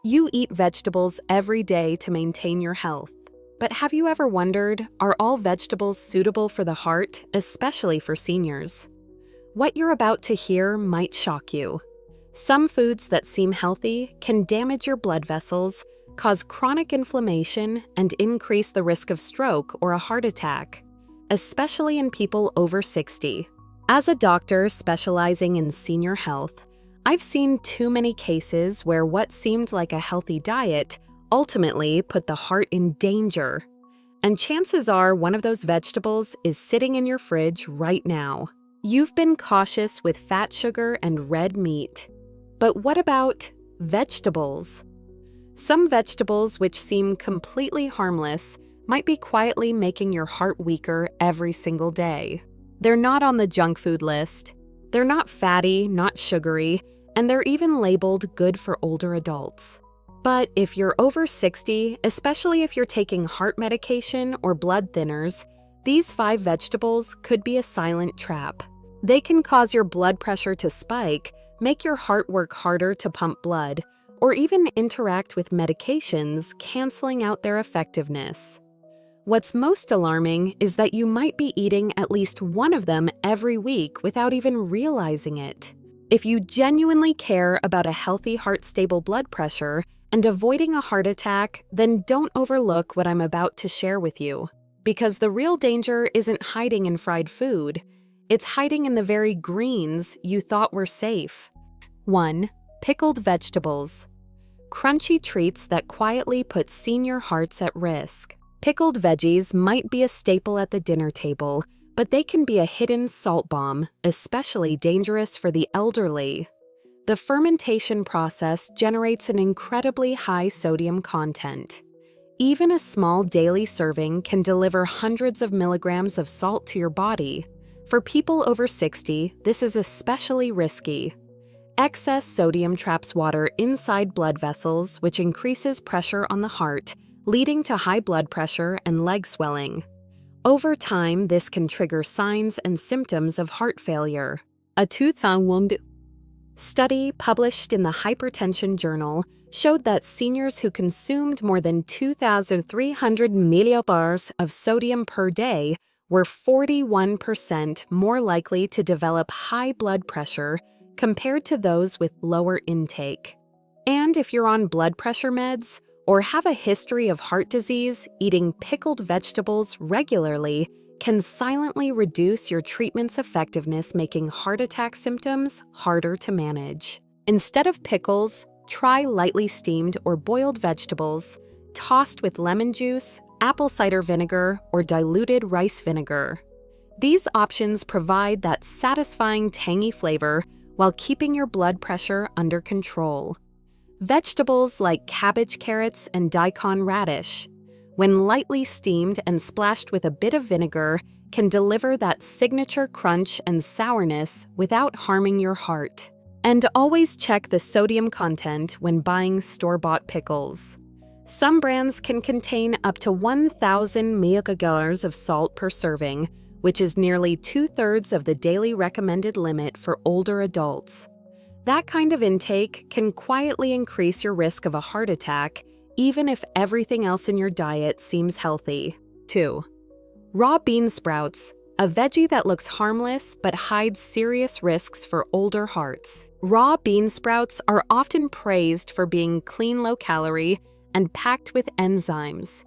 You eat vegetables every day to maintain your health. But have you ever wondered, are all vegetables suitable for the heart, especially for seniors? What you're about to hear might shock you. Some foods that seem healthy can damage your blood vessels, cause chronic inflammation, and increase the risk of stroke or a heart attack, especially in people over 60. As a doctor specializing in senior health, I've seen too many cases where what seemed like a healthy diet ultimately put the heart in danger. And chances are one of those vegetables is sitting in your fridge right now. You've been cautious with fat, sugar, and red meat. But what about vegetables? Some vegetables which seem completely harmless might be quietly making your heart weaker every single day. They're not on the junk food list. They're not fatty, not sugary, and they're even labeled good for older adults. But if you're over 60, especially if you're taking heart medication or blood thinners, these 5 vegetables could be a silent trap. They can cause your blood pressure to spike, make your heart work harder to pump blood, or even interact with medications, canceling out their effectiveness. What's most alarming is that you might be eating at least one of them every week without even realizing it. If you genuinely care about a healthy heart-stable blood pressure and avoiding a heart attack, then don't overlook what I'm about to share with you. Because the real danger isn't hiding in fried food. It's hiding in the very greens you thought were safe. 1. Pickled vegetables. Crunchy treats that quietly put senior hearts at risk. Pickled veggies might be a staple at the dinner table, but they can be a hidden salt bomb, especially dangerous for the elderly. The fermentation process generates an incredibly high sodium content. Even a small daily serving can deliver hundreds of milligrams of salt to your body. For people over 60, this is especially risky. Excess sodium traps water inside blood vessels, which increases pressure on the heart, leading to high blood pressure and leg swelling. Over time, this can trigger signs and symptoms of heart failure. A 2001 study published in the Hypertension Journal showed that seniors who consumed more than 2,300 millibars of sodium per day were 41% more likely to develop high blood pressure compared to those with lower intake. And if you're on blood pressure meds or have a history of heart disease, eating pickled vegetables regularly can silently reduce your treatment's effectiveness, making heart attack symptoms harder to manage. Instead of pickles, try lightly steamed or boiled vegetables, tossed with lemon juice, apple cider vinegar, or diluted rice vinegar. These options provide that satisfying tangy flavor while keeping your blood pressure under control. Vegetables like cabbage, carrots, and daikon radish, when lightly steamed and splashed with a bit of vinegar, can deliver that signature crunch and sourness without harming your heart. And always check the sodium content when buying store-bought pickles. Some brands can contain up to 1,000 milliliters of salt per serving, which is nearly 2/3 of the daily recommended limit for older adults. That kind of intake can quietly increase your risk of a heart attack, even if everything else in your diet seems healthy. 2. Raw bean sprouts, a veggie that looks harmless but hides serious risks for older hearts. Raw bean sprouts are often praised for being clean, low-calorie, and packed with enzymes.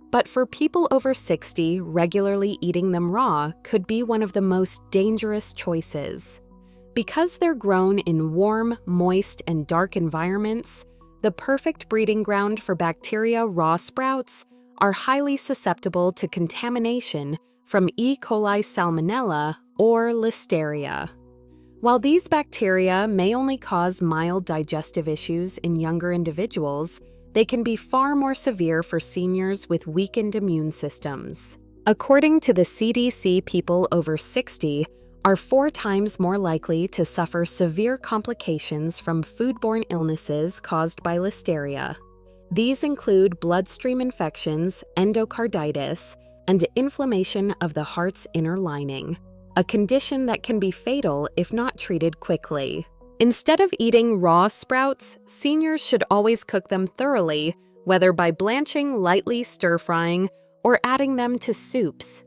But for people over 60, regularly eating them raw could be one of the most dangerous choices. Because they're grown in warm, moist, and dark environments, the perfect breeding ground for bacteria, raw sprouts are highly susceptible to contamination from E. coli salmonella or listeria. While these bacteria may only cause mild digestive issues in younger individuals, they can be far more severe for seniors with weakened immune systems. According to the CDC, people over 60 are 4 times more likely to suffer severe complications from foodborne illnesses caused by listeria. These include bloodstream infections, endocarditis, and inflammation of the heart's inner lining, a condition that can be fatal if not treated quickly. Instead of eating raw sprouts, seniors should always cook them thoroughly, whether by blanching, lightly stir-frying, or adding them to soups.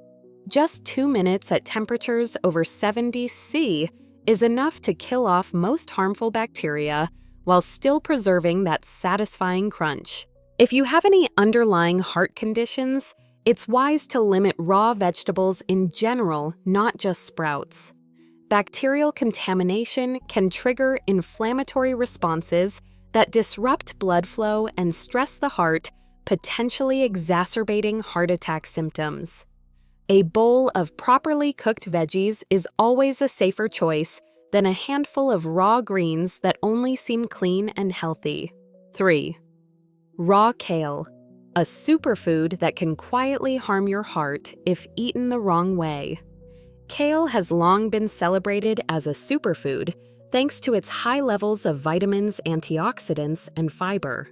Just 2 minutes at temperatures over 70 C is enough to kill off most harmful bacteria while still preserving that satisfying crunch. If you have any underlying heart conditions, it's wise to limit raw vegetables in general, not just sprouts. Bacterial contamination can trigger inflammatory responses that disrupt blood flow and stress the heart, potentially exacerbating heart attack symptoms. A bowl of properly cooked veggies is always a safer choice than a handful of raw greens that only seem clean and healthy. 3. Raw kale, a superfood that can quietly harm your heart if eaten the wrong way. Kale has long been celebrated as a superfood thanks to its high levels of vitamins, antioxidants, and fiber.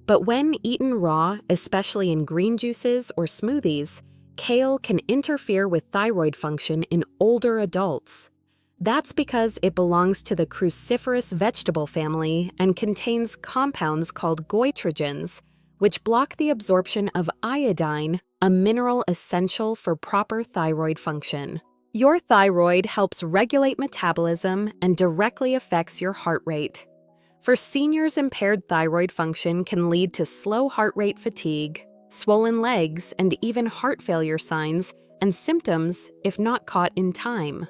But when eaten raw, especially in green juices or smoothies, kale can interfere with thyroid function in older adults. That's because it belongs to the cruciferous vegetable family and contains compounds called goitrogens, which block the absorption of iodine, a mineral essential for proper thyroid function. Your thyroid helps regulate metabolism and directly affects your heart rate. For seniors, impaired thyroid function can lead to slow heart rate fatigue, swollen legs, and even heart failure signs and symptoms if not caught in time.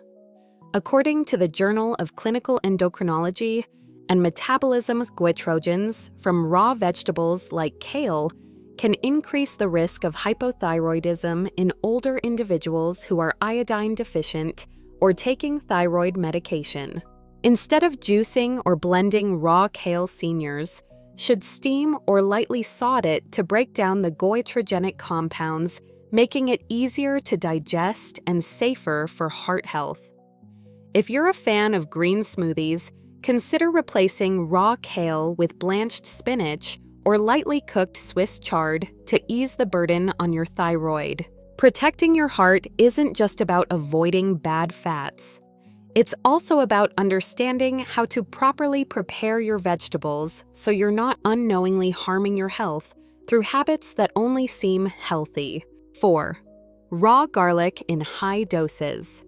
According to the Journal of Clinical Endocrinology and Metabolism's, goitrogens from raw vegetables like kale can increase the risk of hypothyroidism in older individuals who are iodine deficient or taking thyroid medication. Instead of juicing or blending raw kale, seniors should steam or lightly salt it to break down the goitrogenic compounds, making it easier to digest and safer for heart health. If you're a fan of green smoothies, consider replacing raw kale with blanched spinach or lightly cooked Swiss chard to ease the burden on your thyroid. Protecting your heart isn't just about avoiding bad fats. It's also about understanding how to properly prepare your vegetables so you're not unknowingly harming your health through habits that only seem healthy. 4. Raw garlic in high doses.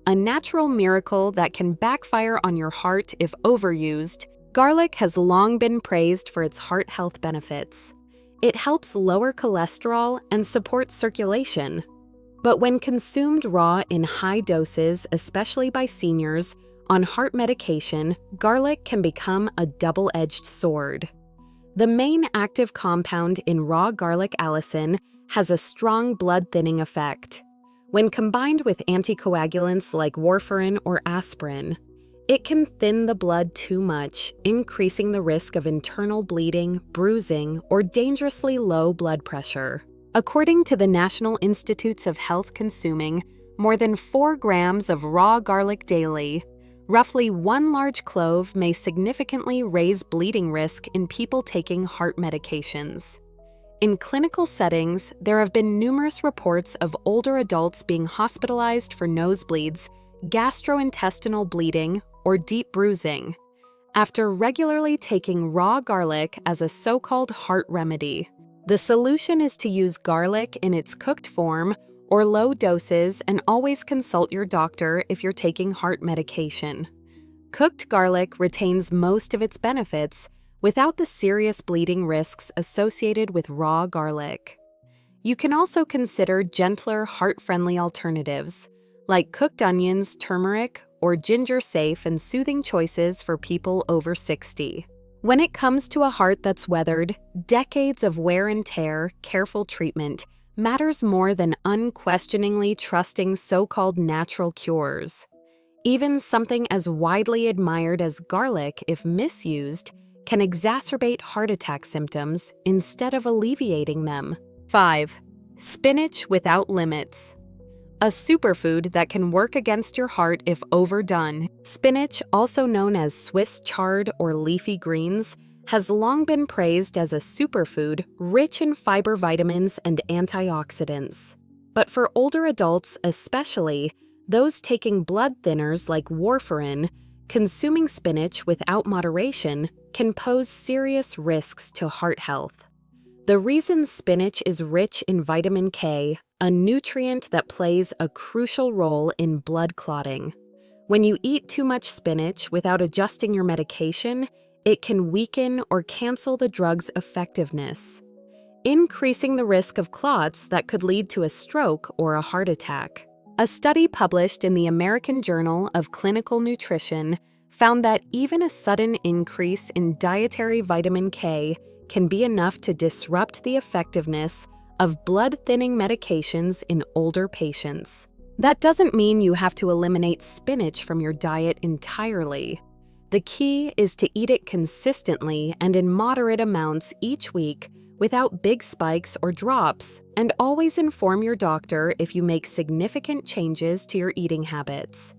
A natural miracle that can backfire on your heart if overused, garlic has long been praised for its heart health benefits. It helps lower cholesterol and supports circulation. But when consumed raw in high doses, especially by seniors on heart medication, garlic can become a double-edged sword. The main active compound in raw garlic, allicin, has a strong blood-thinning effect. When combined with anticoagulants like warfarin or aspirin, it can thin the blood too much, increasing the risk of internal bleeding, bruising, or dangerously low blood pressure. According to the National Institutes of Health, consuming more than 4 grams of raw garlic daily, roughly 1 large clove, may significantly raise bleeding risk in people taking heart medications. In clinical settings, there have been numerous reports of older adults being hospitalized for nosebleeds, gastrointestinal bleeding, or deep bruising after regularly taking raw garlic as a so-called heart remedy. The solution is to use garlic in its cooked form or low doses, and always consult your doctor if you're taking heart medication. Cooked garlic retains most of its benefits without the serious bleeding risks associated with raw garlic. You can also consider gentler, heart-friendly alternatives, like cooked onions, turmeric, or ginger, safe and soothing choices for people over 60. When it comes to a heart that's weathered decades of wear and tear, careful treatment matters more than unquestioningly trusting so-called natural cures. Even something as widely admired as garlic, if misused, can exacerbate heart attack symptoms instead of alleviating them. 5. Spinach without limits. A superfood that can work against your heart if overdone. Spinach, also known as Swiss chard or leafy greens, has long been praised as a superfood rich in fiber, vitamins, and antioxidants. But for older adults especially, those taking blood thinners like warfarin, consuming spinach without moderation can pose serious risks to heart health. The reason spinach is rich in vitamin K, a nutrient that plays a crucial role in blood clotting. When you eat too much spinach without adjusting your medication, it can weaken or cancel the drug's effectiveness, increasing the risk of clots that could lead to a stroke or a heart attack. A study published in the American Journal of Clinical Nutrition found that even a sudden increase in dietary vitamin K can be enough to disrupt the effectiveness of blood-thinning medications in older patients. That doesn't mean you have to eliminate spinach from your diet entirely. The key is to eat it consistently and in moderate amounts each week without big spikes or drops, and always inform your doctor if you make significant changes to your eating habits.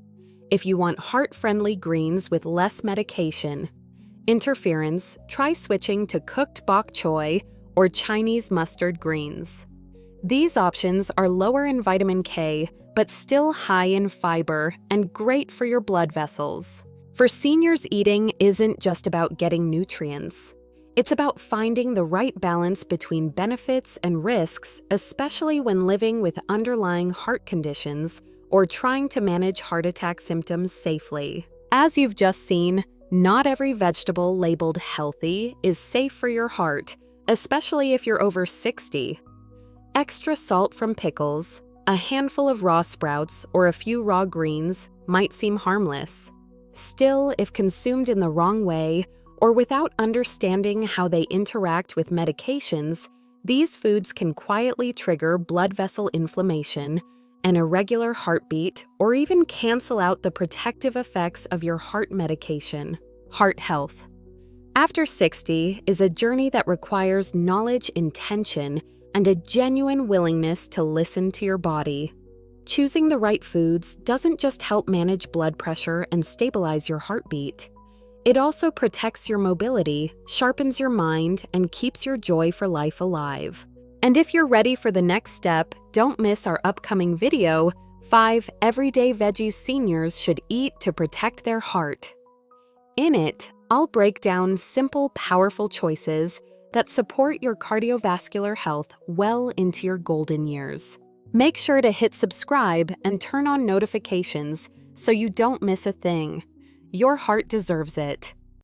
If you want heart-friendly greens with less medication interference, try switching to cooked bok choy or Chinese mustard greens. These options are lower in vitamin K, but still high in fiber and great for your blood vessels. For seniors, eating isn't just about getting nutrients. It's about finding the right balance between benefits and risks, especially when living with underlying heart conditions or trying to manage heart attack symptoms safely. As you've just seen, not every vegetable labeled healthy is safe for your heart, especially if you're over 60. Extra salt from pickles, a handful of raw sprouts, or a few raw greens might seem harmless. Still, if consumed in the wrong way, or without understanding how they interact with medications, these foods can quietly trigger blood vessel inflammation, an irregular heartbeat, or even cancel out the protective effects of your heart medication. Heart health. After 60 is a journey that requires knowledge, intention, and a genuine willingness to listen to your body. Choosing the right foods doesn't just help manage blood pressure and stabilize your heartbeat. It also protects your mobility, sharpens your mind, and keeps your joy for life alive. And if you're ready for the next step, don't miss our upcoming video, 5 Everyday Veggies Seniors Should Eat to Protect Their Heart. In it, I'll break down simple, powerful choices that support your cardiovascular health well into your golden years. Make sure to hit subscribe and turn on notifications so you don't miss a thing. Your heart deserves it.